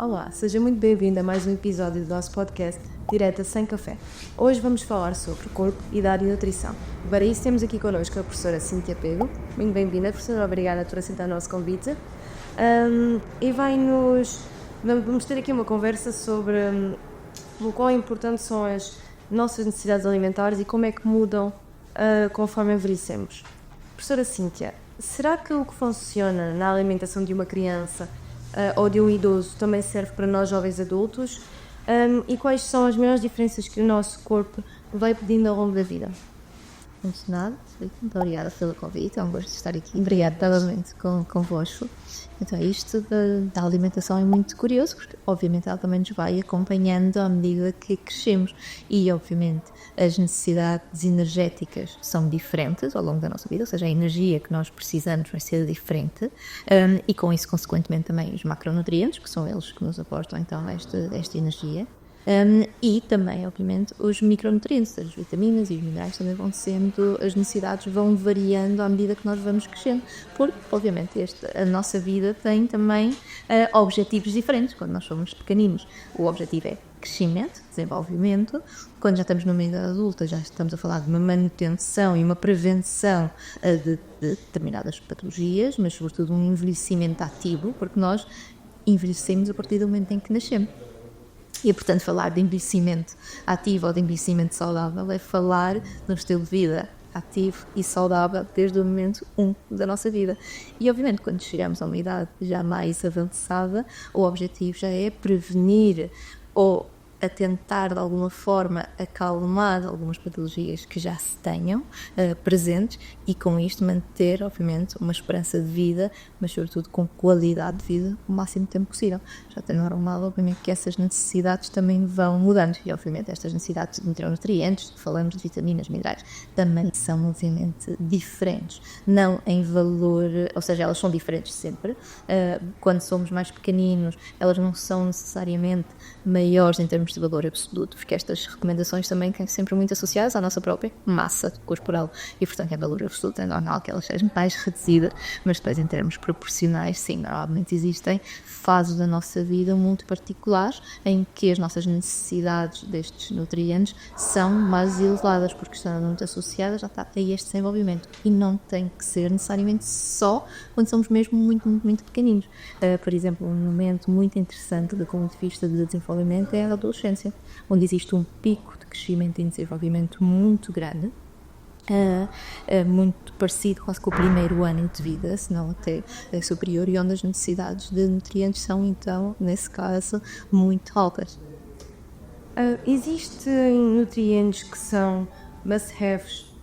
Olá, seja muito bem-vindo a mais um episódio do nosso podcast Direta Sem Café. Hoje vamos falar sobre corpo, idade e nutrição. Para isso temos aqui connosco a professora Cíntia Pego. Muito bem-vinda, professora, obrigada por aceitar o nosso convite. Vamos ter aqui uma conversa sobre o quão importantes são as nossas necessidades alimentares e como é que mudam conforme envelhecemos. Professora Cíntia, será que o que funciona na alimentação de uma criança ou de um idoso também serve para nós jovens adultos? E quais são as maiores diferenças que o nosso corpo vai pedindo ao longo da vida? Antes de nada, muito obrigada pelo convite, é um gosto de estar aqui. Obrigada novamente convosco. Então, isto da alimentação é muito curioso, porque obviamente ela também nos vai acompanhando à medida que crescemos e obviamente as necessidades energéticas são diferentes ao longo da nossa vida, ou seja, a energia que nós precisamos vai ser diferente e com isso, consequentemente, também os macronutrientes, que são eles que nos aportam então esta energia. E também, obviamente, os micronutrientes, as vitaminas e os minerais também vão sendo, as necessidades vão variando à medida que nós vamos crescendo, porque, obviamente, a nossa vida tem também objetivos diferentes. Quando nós somos pequeninos, o objetivo é crescimento, desenvolvimento. Quando já estamos numa idade adulta, já estamos a falar de uma manutenção e uma prevenção de determinadas patologias, mas sobretudo um envelhecimento ativo, porque nós envelhecemos a partir do momento em que nascemos. E, portanto, falar de envelhecimento ativo ou de envelhecimento saudável é falar de um estilo de vida ativo e saudável desde o momento 1 da nossa vida. E, obviamente, quando chegamos a uma idade já mais avançada, o objetivo já é prevenir ou a tentar, de alguma forma, acalmar algumas patologias que já se tenham presentes e, com isto, manter, obviamente, uma esperança de vida, mas, sobretudo, com qualidade de vida o máximo tempo possível. Já é normal, obviamente, que essas necessidades também vão mudando e, obviamente, estas necessidades de micronutrientes, falamos de vitaminas, minerais, também são, obviamente, diferentes. Não em valor, ou seja, elas são diferentes sempre. Quando somos mais pequeninos, elas não são necessariamente maiores em termos de valor absoluto, porque estas recomendações também têm sempre muito associadas à nossa própria massa corporal e, portanto, em valor absoluto é normal que elas sejam mais reduzidas, mas depois em termos proporcionais, sim, normalmente existem fases da nossa vida muito particulares em que as nossas necessidades destes nutrientes são mais elevadas porque estão muito associadas a este desenvolvimento e não tem que ser necessariamente só quando somos mesmo muito, muito, muito pequeninos. Por exemplo, um momento muito interessante do ponto de vista de desenvolvimento é a adolescência, onde existe um pico de crescimento e desenvolvimento muito grande, muito parecido quase com o primeiro ano de vida, se não até superior, e onde as necessidades de nutrientes são, então, nesse caso, muito altas. Existem nutrientes que são must-haves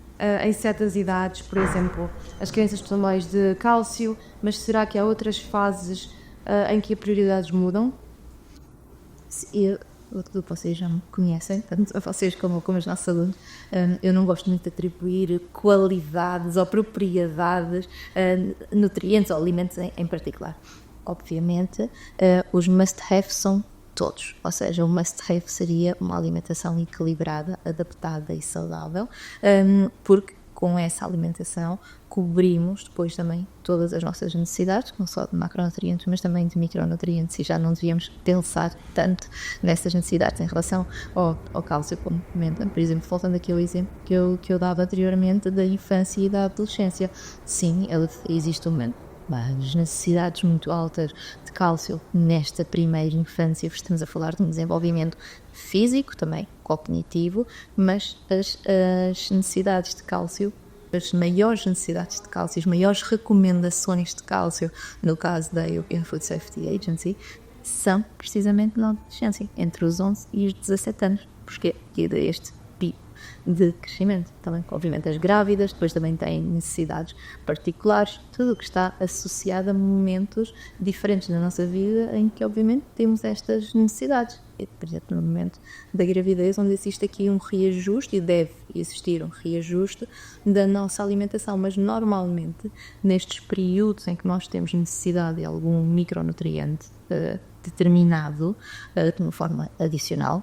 em certas idades, por exemplo, as crianças precisam mais de cálcio, mas será que há outras fases em que as prioridades mudam? Vocês já me conhecem, tanto a vocês como os nossos alunos, eu não gosto muito de atribuir qualidades ou propriedades, nutrientes ou alimentos em particular. Obviamente, os must-have são todos, ou seja, o must-have seria uma alimentação equilibrada, adaptada e saudável, porque com essa alimentação cobrimos depois também todas as nossas necessidades, não só de macronutrientes, mas também de micronutrientes, e já não devíamos pensar tanto nessas necessidades em relação ao cálcio, como comentam. Por exemplo, voltando aqui ao exemplo que eu dava anteriormente da infância e da adolescência. Sim, existe mas necessidades muito altas de cálcio nesta primeira infância, estamos a falar de um desenvolvimento físico, também cognitivo, mas as necessidades de cálcio, as maiores necessidades de cálcio, as maiores recomendações de cálcio, no caso da European Food Safety Agency, são precisamente na adolescência, entre os 11 e os 17 anos, porque é este pico de crescimento. Também, obviamente, as grávidas depois também têm necessidades particulares, tudo o que está associado a momentos diferentes na nossa vida em que, obviamente, temos estas necessidades. Por exemplo, no momento da gravidez, onde existe aqui um reajuste, e deve existir um reajuste da nossa alimentação, mas normalmente, nestes períodos em que nós temos necessidade de algum micronutriente determinado, de uma forma adicional,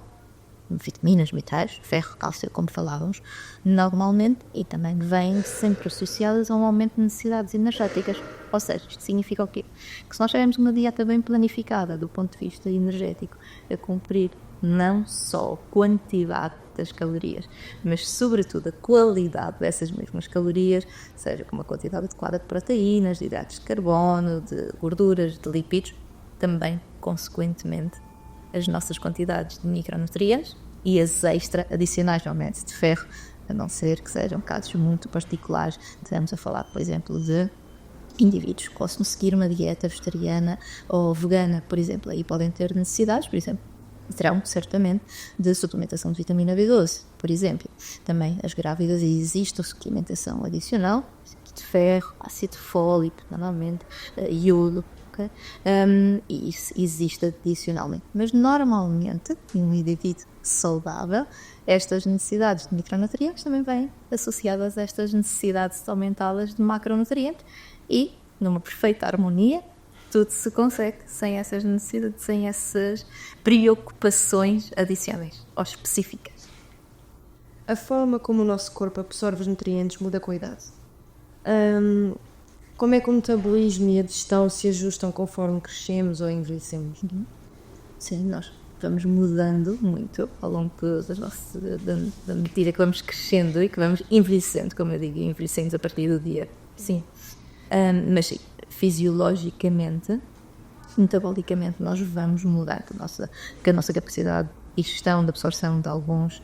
vitaminas, metais, ferro, cálcio, como falávamos, normalmente, e também vêm sempre associadas a um aumento de necessidades energéticas. Ou seja, isto significa o quê? Que se nós tivermos uma dieta bem planificada do ponto de vista energético, a cumprir não só a quantidade das calorias, mas sobretudo a qualidade dessas mesmas calorias, seja com uma quantidade adequada de proteínas, de hidratos de carbono, de gorduras, de lípidos, também, consequentemente, as nossas quantidades de micronutrientes e as extra adicionais, normalmente de ferro, a não ser que sejam casos muito particulares. Estamos a falar, por exemplo, de indivíduos que possam seguir uma dieta vegetariana ou vegana, por exemplo, aí podem ter necessidades, por exemplo, terão certamente de suplementação de vitamina B12, por exemplo. Também as grávidas existe a suplementação adicional de ferro, ácido fólico, normalmente, iodo, okay? E isso existe adicionalmente. Mas normalmente, em um indivíduo saudável, estas necessidades de micronutrientes também vêm associadas a estas necessidades aumentadas de macronutrientes e, numa perfeita harmonia, tudo se consegue sem essas necessidades, sem essas preocupações adicionais ou específicas. A forma como o nosso corpo absorve os nutrientes muda com a idade. Como é que o metabolismo e a digestão se ajustam conforme crescemos ou envelhecemos? Sim, nós vamos mudando muito ao longo da medida que vamos crescendo e que vamos envelhecendo, como eu digo, envelhecendo a partir do dia. Sim. Mas sim, fisiologicamente, metabolicamente, nós vamos mudar, que a nossa capacidade e gestão de absorção de alguns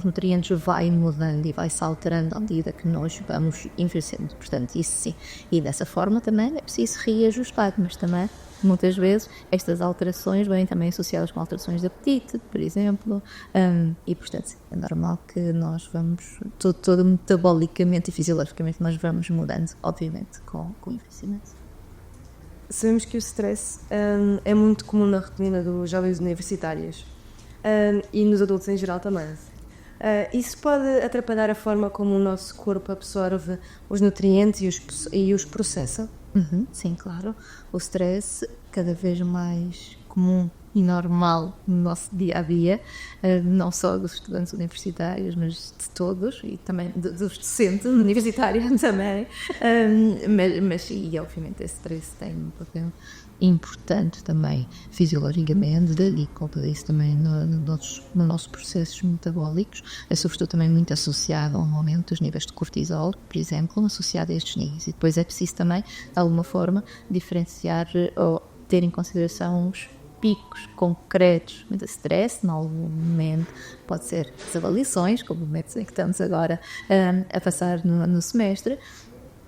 nutrientes vai mudando e vai se alterando à medida que nós vamos envelhecendo. Portanto, isso sim. E dessa forma também é preciso reajustar, mas também, muitas vezes, estas alterações vêm também associadas com alterações de apetite, por exemplo, e, portanto, é normal que nós vamos, todo metabolicamente e fisiologicamente, nós vamos mudando, obviamente, com o envelhecimento. Sabemos que o stress é muito comum na rotina dos jovens universitários e nos adultos em geral também. Isso pode atrapalhar a forma como o nosso corpo absorve os nutrientes e os processa? Sim, claro. O stress, cada vez mais comum e normal no nosso dia-a-dia, não só dos estudantes universitários, mas de todos, e também dos docentes universitários também, mas e obviamente esse stress tem um papel importante também fisiologicamente e conta isso também nos nossos processos metabólicos, é sobretudo também muito associado a um aumento dos níveis de cortisol, por exemplo, associado a estes níveis. E depois é preciso também, de alguma forma, diferenciar ou ter em consideração os picos concretos de stress, em algum momento pode ser as avaliações, como o método em que estamos agora a passar no semestre,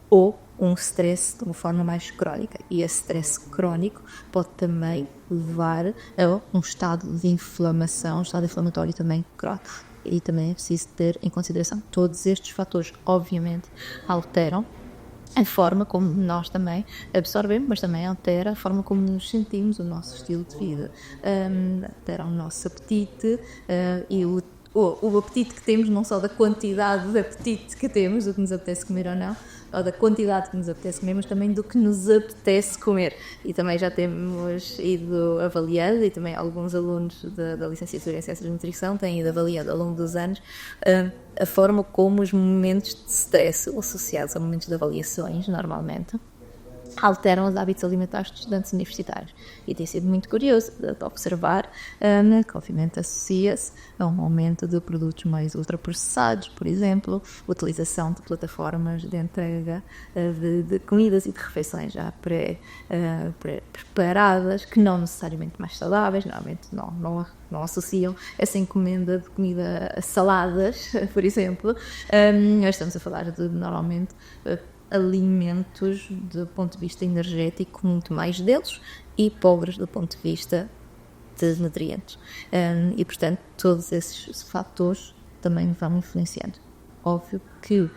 ou um stress de uma forma mais crónica. E esse stress crónico pode também levar a um estado de inflamação, um estado inflamatório também crónico. E também é preciso ter em consideração todos estes fatores, obviamente, alteram a forma como nós também absorvemos, mas também altera a forma como nos sentimos, o nosso estilo de vida, altera o nosso apetite e o apetite que temos, não só da quantidade de apetite que temos, do que nos apetece comer ou não, ou da quantidade que nos apetece comer, mas também do que nos apetece comer. E também já temos ido avaliando, e também alguns alunos da licenciatura em Ciências de Nutrição têm ido avaliando ao longo dos anos a forma como os momentos de stress, associados a momentos de avaliações, normalmente, alteram os hábitos alimentares dos estudantes universitários. E tem sido muito curioso de observar que, obviamente, associa-se a um aumento de produtos mais ultraprocessados, por exemplo, utilização de plataformas de entrega de comidas e de refeições já preparadas, que não necessariamente mais saudáveis, normalmente não associam essa encomenda de comida a saladas, por exemplo. Nós estamos a falar de, normalmente, alimentos do ponto de vista energético, muito mais densos e pobres do ponto de vista de nutrientes. E, portanto, todos esses fatores também vão influenciando. Óbvio que,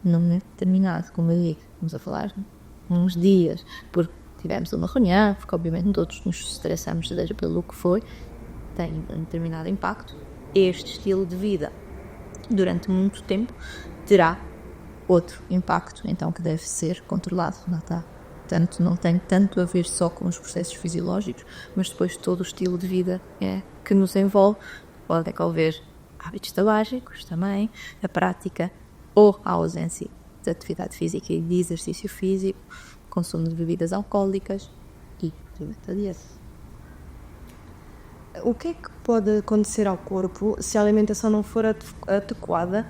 num momento determinado, como eu digo, vamos a falar uns dias, porque tivemos uma reunião, porque obviamente todos nos estressamos, seja pelo que foi, tem um determinado impacto. Este estilo de vida, durante muito tempo, terá outro impacto, então, que deve ser controlado. Não está portanto não tem tanto a ver só com os processos fisiológicos, mas depois todo o estilo de vida que nos envolve. Pode haver hábitos tabágicos também, a prática ou a ausência de atividade física e de exercício físico, consumo de bebidas alcoólicas e, obviamente, a dieta. O que é que pode acontecer ao corpo se a alimentação não for adequada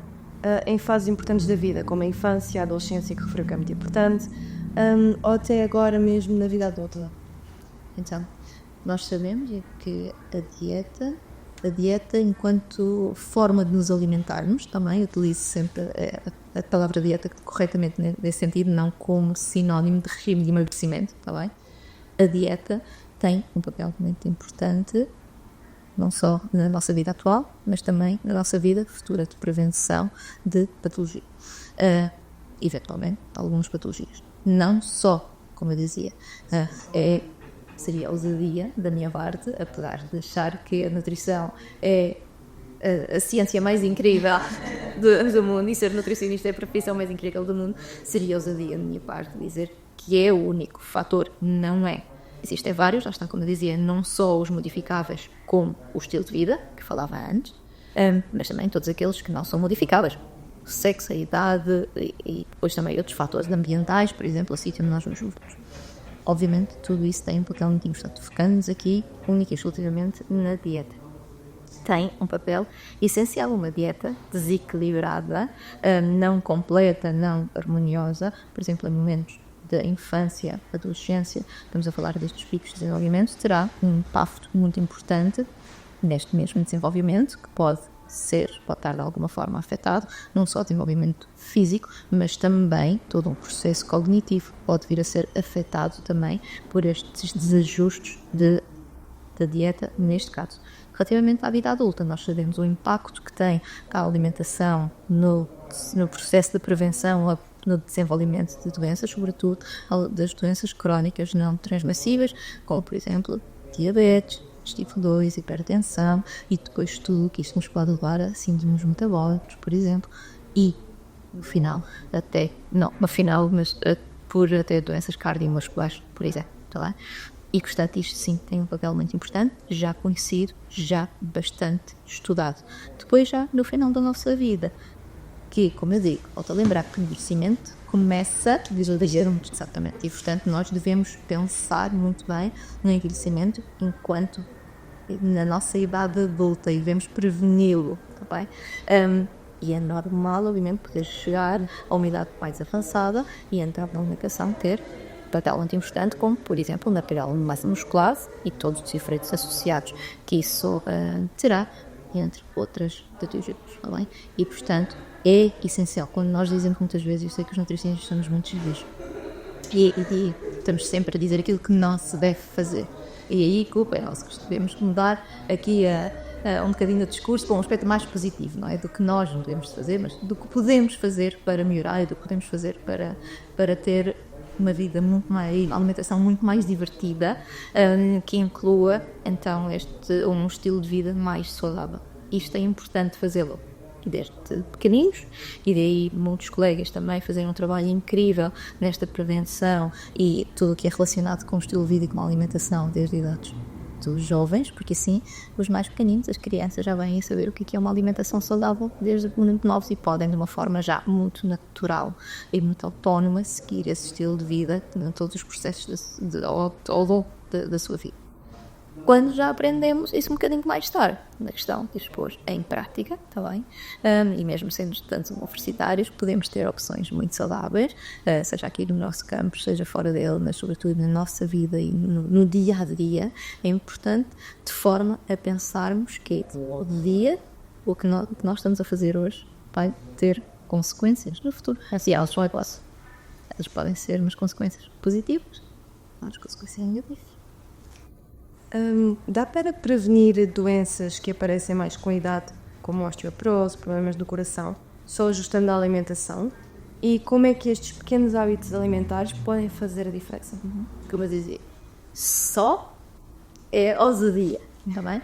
em fases importantes da vida, como a infância, a adolescência, que referiu que é muito importante, ou até agora mesmo na vida adulta? Então, nós sabemos que a dieta enquanto forma de nos alimentarmos, também utilizo sempre a palavra dieta corretamente nesse sentido, não como sinónimo de regime de emagrecimento, está bem? A dieta tem um papel muito importante, não só na nossa vida atual, mas também na nossa vida futura de prevenção de patologia. Eventualmente, algumas patologias. Não só, como eu dizia, seria a ousadia da minha parte, apesar de achar que a nutrição é a ciência mais incrível do mundo e ser nutricionista é a profissão mais incrível do mundo, seria a ousadia da minha parte dizer que é o único fator. Não é. Existem vários, lá está, como eu dizia, não só os modificáveis como o estilo de vida, que falava antes, mas também todos aqueles que não são modificáveis. O sexo, a idade e depois também outros fatores ambientais, por exemplo, o sítio onde nós nos movemos. Obviamente, tudo isso tem um papel muito importante. Focando-nos aqui, única e exclusivamente, na dieta. Tem um papel essencial. Uma dieta desequilibrada, não completa, não harmoniosa, por exemplo, em momentos da infância, adolescência, estamos a falar destes picos de desenvolvimento, terá um impacto muito importante neste mesmo desenvolvimento, que pode estar de alguma forma afetado, não só o desenvolvimento físico, mas também todo um processo cognitivo pode vir a ser afetado também por estes desajustes da dieta, neste caso. Relativamente à vida adulta, nós sabemos o impacto que tem a alimentação no processo de prevenção, no desenvolvimento de doenças, sobretudo das doenças crónicas não transmissíveis, como, por exemplo, diabetes, tipo 2, hipertensão e depois tudo que isto nos pode levar a síndromes metabólicos, por exemplo, e no final, por até doenças cardiovasculares, por exemplo, tá lá? E portanto isto sim tem um papel muito importante, já conhecido, já bastante estudado. Depois já no final da nossa vida, que, como eu digo, volto a lembrar que o envelhecimento começa a ligeiramente, exatamente, e portanto nós devemos pensar muito bem no envelhecimento enquanto na nossa idade adulta e devemos preveni-lo, tá bem? E é normal, obviamente, poder chegar a uma idade mais avançada e entrar na alimentação ter papel muito importante, como, por exemplo, na pirâmide de massa muscular e todos os efeitos associados que isso terá, entre outras patologias, tá bem? E, portanto, é essencial. Quando nós dizemos muitas vezes, eu sei que os nutricionistas somos muito civis e estamos sempre a dizer aquilo que não se deve fazer. E aí, culpa é nossa, que devemos mudar aqui um bocadinho o discurso para um aspecto mais positivo, não é? Do que nós não devemos fazer, mas do que podemos fazer para melhorar e do que podemos fazer para ter uma vida muito mais, uma alimentação muito mais divertida, que inclua, então, um estilo de vida mais saudável. Isto é importante fazê-lo. E desde pequeninos, e daí muitos colegas também fazem um trabalho incrível nesta prevenção e tudo o que é relacionado com o estilo de vida e com a alimentação desde idades dos jovens, porque assim os mais pequeninos, as crianças, já vêm a saber o que é uma alimentação saudável desde muito novos e podem de uma forma já muito natural e muito autónoma seguir esse estilo de vida em todos os processos da sua vida. Quando já aprendemos isso um bocadinho mais tarde, na questão de expor em prática, está bem? E mesmo sendo estudantes universitários, podemos ter opções muito saudáveis, seja aqui no nosso campus, seja fora dele, mas sobretudo na nossa vida e no dia a dia, é importante de forma a pensarmos que todo dia o que nós estamos a fazer hoje vai ter consequências no futuro. Assim, elas podem ser umas consequências positivas, umas consequências negativas. Dá para prevenir doenças que aparecem mais com a idade, como osteoporose, problemas do coração, só ajustando a alimentação? E como é que estes pequenos hábitos alimentares podem fazer a diferença? Como eu dizia, só é ousadia. Está bem?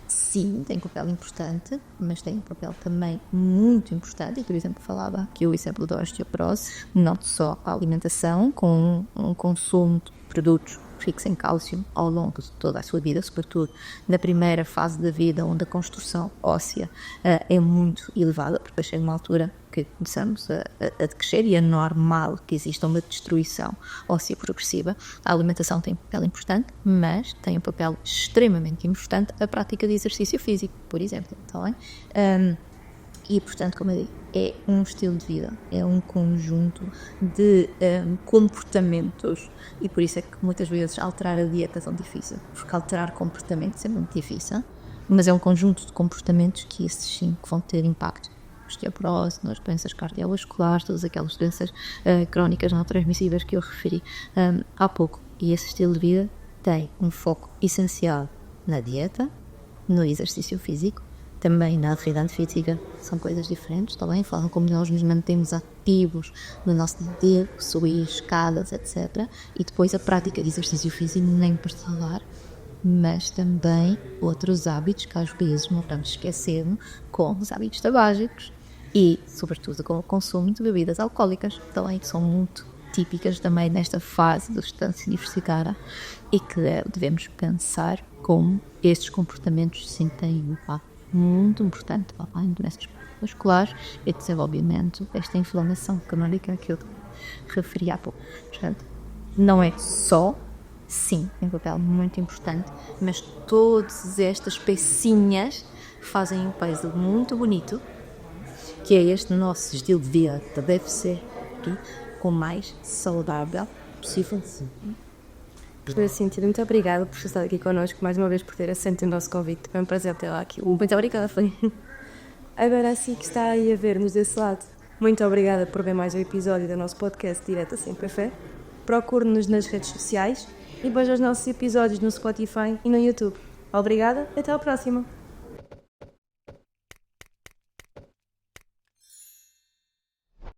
Sim, tem um papel importante, mas tem um papel também muito importante. E, por exemplo, falava aqui o exemplo da osteoporose, não só a alimentação, com um consumo de produtos ricos em cálcio ao longo de toda a sua vida, sobretudo na primeira fase da vida, onde a construção óssea é muito elevada, porque depois chega uma altura que começamos a crescer e é normal que exista uma destruição óssea progressiva. A alimentação tem um papel importante, mas tem um papel extremamente importante a prática de exercício físico, por exemplo. Tá bem? E, portanto, como eu digo, é um estilo de vida, é um conjunto de comportamentos, e por isso é que muitas vezes alterar a dieta é tão difícil, porque alterar comportamentos é muito difícil, mas é um conjunto de comportamentos que esses sim que vão ter impacto. Osteoporose, nas doenças cardiovasculares, todas aquelas doenças crónicas não transmissíveis que eu referi há pouco. E esse estilo de vida tem um foco essencial na dieta, no exercício físico, também na atividade física. São coisas diferentes, está bem? Falam como nós nos mantemos ativos no nosso dia, subir escadas, etc. E depois a prática de exercício físico, nem para falar, mas também outros hábitos que às vezes não vamos esquecendo, como os hábitos tabágicos e, sobretudo, com o consumo de bebidas alcoólicas, também que são muito típicas também nesta fase da estudância universitária e que devemos pensar como estes comportamentos sim têm um impacto muito importante em doenças musculares e desenvolvimento desta inflamação crônica que eu referi há pouco. Portanto, não é só, sim, tem um papel muito importante, mas todas estas pecinhas fazem um puzzle muito bonito, que é este nosso estilo de vida que deve ser o mais saudável possível. Professora Cíntia, muito obrigada por estar aqui connosco, mais uma vez por ter aceito o nosso convite. Foi um prazer tê-la aqui. Muito obrigada, foi. Agora, assim que está aí a ver-nos desse lado, muito obrigada por ver mais um episódio do nosso podcast Direto Sem Café. Procure-nos nas redes sociais e veja os nossos episódios no Spotify e no YouTube. Obrigada, até à próxima!